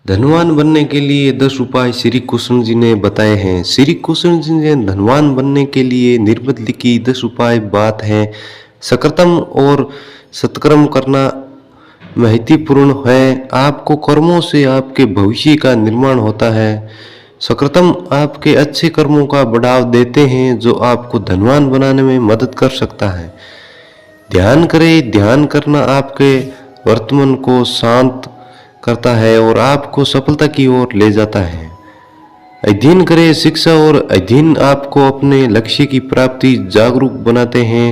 धनवान बनने के लिए 10 उपाय श्री कृष्ण जी ने बताए हैं। श्री कृष्ण जी ने धनवान बनने के लिए निम्नलिखित 10 उपाय बात है। सकृतम और सत्कर्म करना महत्वपूर्ण है। आपको कर्मों से आपके भविष्य का निर्माण होता है। सकृतम आपके अच्छे कर्मों का बढ़ाव देते हैं जो आपको धनवान बनाने में मदद कर सकता है। ध्यान करें। ध्यान करना आपके वर्तमान को शांत करता है और आपको सफलता की ओर ले जाता है। अध्ययन करें। शिक्षा और अध्ययन आपको अपने लक्ष्य की प्राप्ति जागरूक बनाते हैं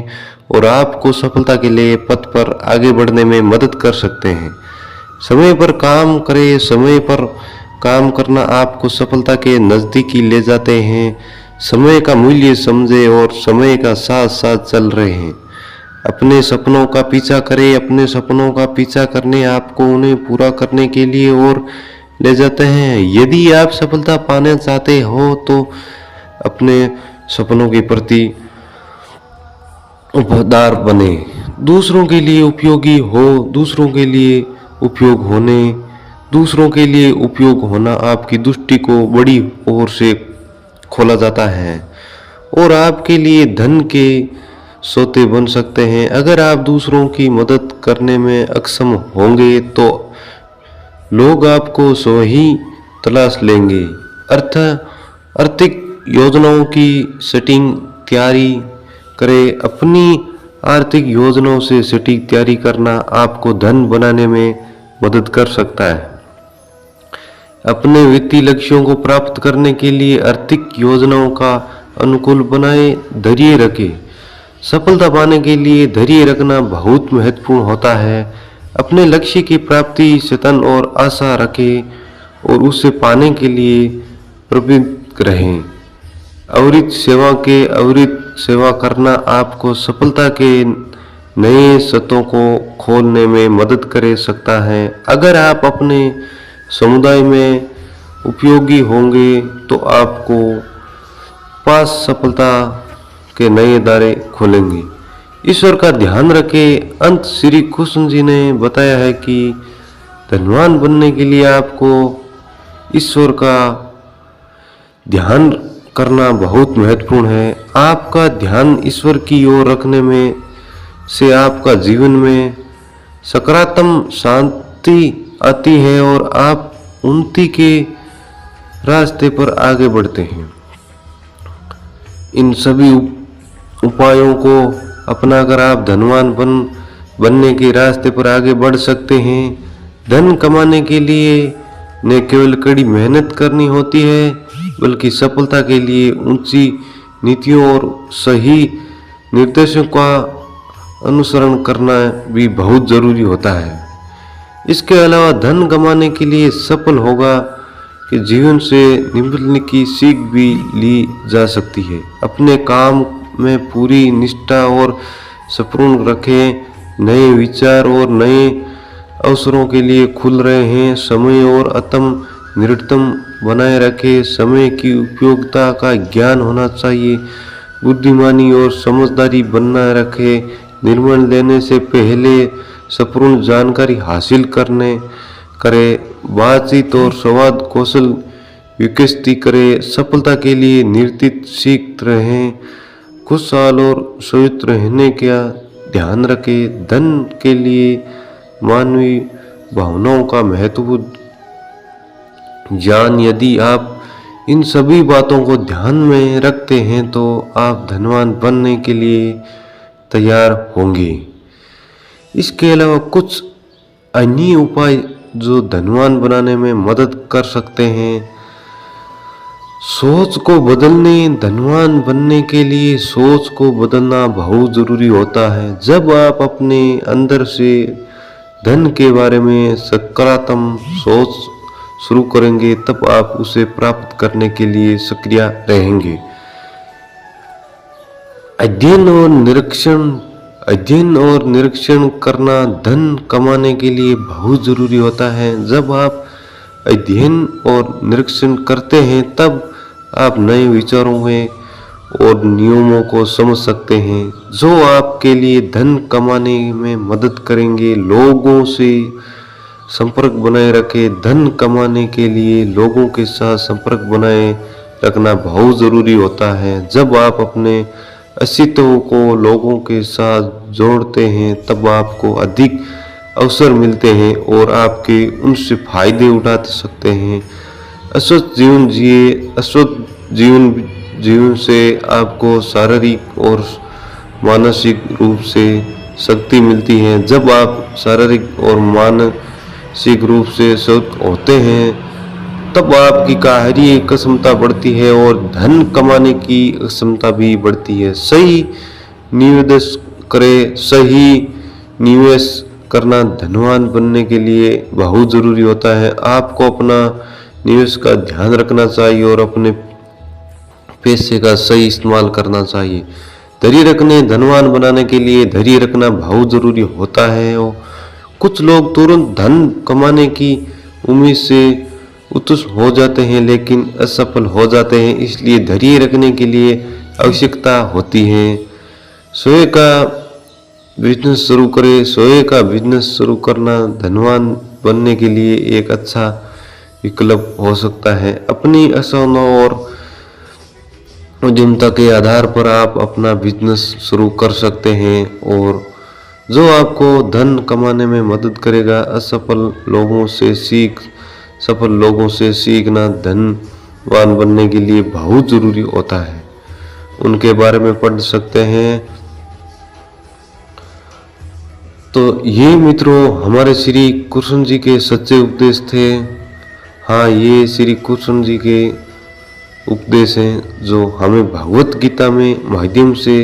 और आपको सफलता के लिए पथ पर आगे बढ़ने में मदद कर सकते हैं। समय पर काम करें। समय पर काम करना आपको सफलता के नज़दीकी ले जाते हैं। समय का मूल्य समझे और समय का साथ साथ चल रहे हैं। अपने सपनों का पीछा करें। अपने सपनों का पीछा करने आपको उन्हें पूरा करने के लिए और ले जाते हैं। यदि आप सफलता पाना चाहते हो तो अपने सपनों के प्रति वफादार बने। दूसरों के लिए उपयोगी हो। दूसरों के लिए उपयोग होने दूसरों के लिए उपयोग होना आपकी दृष्टि को बड़ी ओर से खोला जाता है और आपके लिए धन के सोते बन सकते हैं। अगर आप दूसरों की मदद करने में अक्षम होंगे तो लोग आपको स्वयं ही तलाश लेंगे। आर्थिक योजनाओं की सेटिंग तैयारी करें। अपनी आर्थिक योजनाओं से सटीक तैयारी करना आपको धन बनाने में मदद कर सकता है। अपने वित्तीय लक्ष्यों को प्राप्त करने के लिए आर्थिक योजनाओं का अनुकूल बनाए धैर्य रखें। सफलता पाने के लिए धैर्य रखना बहुत महत्वपूर्ण होता है। अपने लक्ष्य की प्राप्ति सतन और आशा रखें और उसे पाने के लिए प्रवृत्त रहें। अविरत सेवा करना आपको सफलता के नए सतहों को खोलने में मदद कर सकता है। अगर आप अपने समुदाय में उपयोगी होंगे तो आपको पास सफलता के नए दायरे खोलेंगे। ईश्वर का ध्यान रखें। अंत श्री कृष्ण जी ने बताया है कि धनवान बनने के लिए आपको ईश्वर का ध्यान करना बहुत महत्वपूर्ण है। आपका ध्यान ईश्वर की ओर रखने में से आपका जीवन में सकारात्मक शांति आती है और आप उन्नति के रास्ते पर आगे बढ़ते हैं। इन सभी उपायों को अपनाकर आप धनवान बनने के रास्ते पर आगे बढ़ सकते हैं। धन कमाने के लिए न केवल कड़ी मेहनत करनी होती है बल्कि सफलता के लिए ऊंची नीतियों और सही निर्देशों का अनुसरण करना भी बहुत जरूरी होता है। इसके अलावा धन कमाने के लिए सफल होगा कि जीवन से निम्न की सीख भी ली जा सकती है। अपने काम में पूरी निष्ठा और सपूर्ण रखें। नए विचार और नए अवसरों के लिए खुल रहे हैं। समय और आत्म निरतम बनाए रखें। समय की उपयोगिता का ज्ञान होना चाहिए। बुद्धिमानी और समझदारी बनाए रखें। निर्णय लेने से पहले संपूर्ण जानकारी हासिल करें। बातचीत और संवाद कौशल विकसित करें। सफलता के लिए निरंतर सीखते रहें। खुशहाल और स्वस्थ रहने का ध्यान रखें। धन के लिए मानवीय भावनाओं का महत्वपूर्ण ज्ञान। यदि आप इन सभी बातों को ध्यान में रखते हैं तो आप धनवान बनने के लिए तैयार होंगे। इसके अलावा कुछ अन्य उपाय जो धनवान बनाने में मदद कर सकते हैं। सोच को बदलने। धनवान बनने के लिए सोच को बदलना बहुत जरूरी होता है। जब आप अपने अंदर से धन के बारे में सकारात्मक सोच शुरू करेंगे तब आप उसे प्राप्त करने के लिए सक्रिय रहेंगे। अध्ययन और निरीक्षण करना धन कमाने के लिए बहुत जरूरी होता है। जब आप अध्ययन और निरीक्षण करते हैं तब आप नए विचारों में और नियमों को समझ सकते हैं जो आपके लिए धन कमाने में मदद करेंगे। लोगों से संपर्क बनाए रखें। धन कमाने के लिए लोगों के साथ संपर्क बनाए रखना बहुत ज़रूरी होता है। जब आप अपने अस्तित्व को लोगों के साथ जोड़ते हैं तब आपको अधिक अवसर मिलते हैं और आपके उनसे फायदे उठा सकते हैं। अस्वस्थ जीवन जिए। अस्वस्थ जीवन से आपको शारीरिक और मानसिक रूप से शक्ति मिलती है। जब आप शारीरिक और मानसिक रूप से स्वस्थ होते हैं तब आपकी कार्य क्षमता बढ़ती है और धन कमाने की क्षमता भी बढ़ती है। सही निवेश करें। सही निवेश करना धनवान बनने के लिए बहुत ज़रूरी होता है। आपको अपना निवेश का ध्यान रखना चाहिए और अपने पैसे का सही इस्तेमाल करना चाहिए। धैर्य रखने धनवान बनाने के लिए धैर्य रखना बहुत ज़रूरी होता है। और कुछ लोग तुरंत धन कमाने की उम्मीद से उत्सुक हो जाते हैं लेकिन असफल हो जाते हैं। इसलिए धैर्य रखने के लिए आवश्यकता होती है। स्वयं का बिजनेस शुरू करें। स्वयं का बिजनेस शुरू करना धनवान बनने के लिए एक अच्छा विकल्प हो सकता है। अपनी आशाओं और उद्यमता के आधार पर आप अपना बिजनेस शुरू कर सकते हैं और जो आपको धन कमाने में मदद करेगा। सफल लोगों से सीखना धनवान बनने के लिए बहुत ज़रूरी होता है। उनके बारे में पढ़ सकते हैं। तो ये मित्रों हमारे श्री कृष्ण जी के सच्चे उपदेश थे। हाँ, ये श्री कृष्ण जी के उपदेश हैं जो हमें भगवत गीता में माध्यम से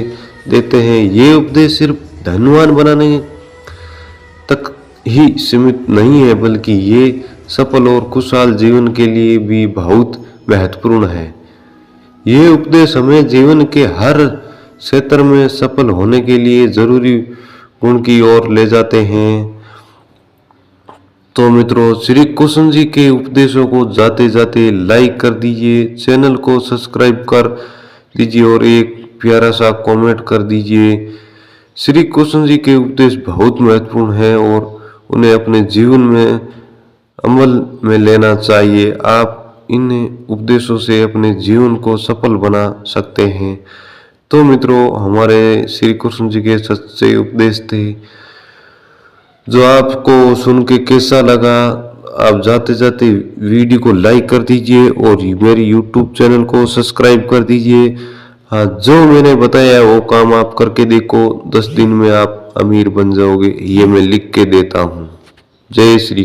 देते हैं। ये उपदेश सिर्फ धनवान बनाने तक ही सीमित नहीं है बल्कि ये सफल और खुशहाल जीवन के लिए भी बहुत महत्वपूर्ण है। ये उपदेश हमें जीवन के हर क्षेत्र में सफल होने के लिए जरूरी गुण की ओर ले जाते हैं। तो मित्रों श्री कृष्ण जी के उपदेशों को जाते जाते लाइक कर दीजिए, चैनल को सब्सक्राइब कर दीजिए और एक प्यारा सा कमेंट कर दीजिए। श्री कृष्ण जी के उपदेश बहुत महत्वपूर्ण है और उन्हें अपने जीवन में अमल में लेना चाहिए। आप इन उपदेशों से अपने जीवन को सफल बना सकते हैं। तो मित्रों हमारे श्री कृष्ण जी के सच्चे उपदेश थे जो आपको सुन के कैसा लगा। आप जाते जाते वीडियो को लाइक कर दीजिए और मेरी यूट्यूब चैनल को सब्सक्राइब कर दीजिए। हाँ, जो मैंने बताया है वो काम आप करके देखो, 10 दिन में आप अमीर बन जाओगे। ये मैं लिख के देता हूँ। जय श्री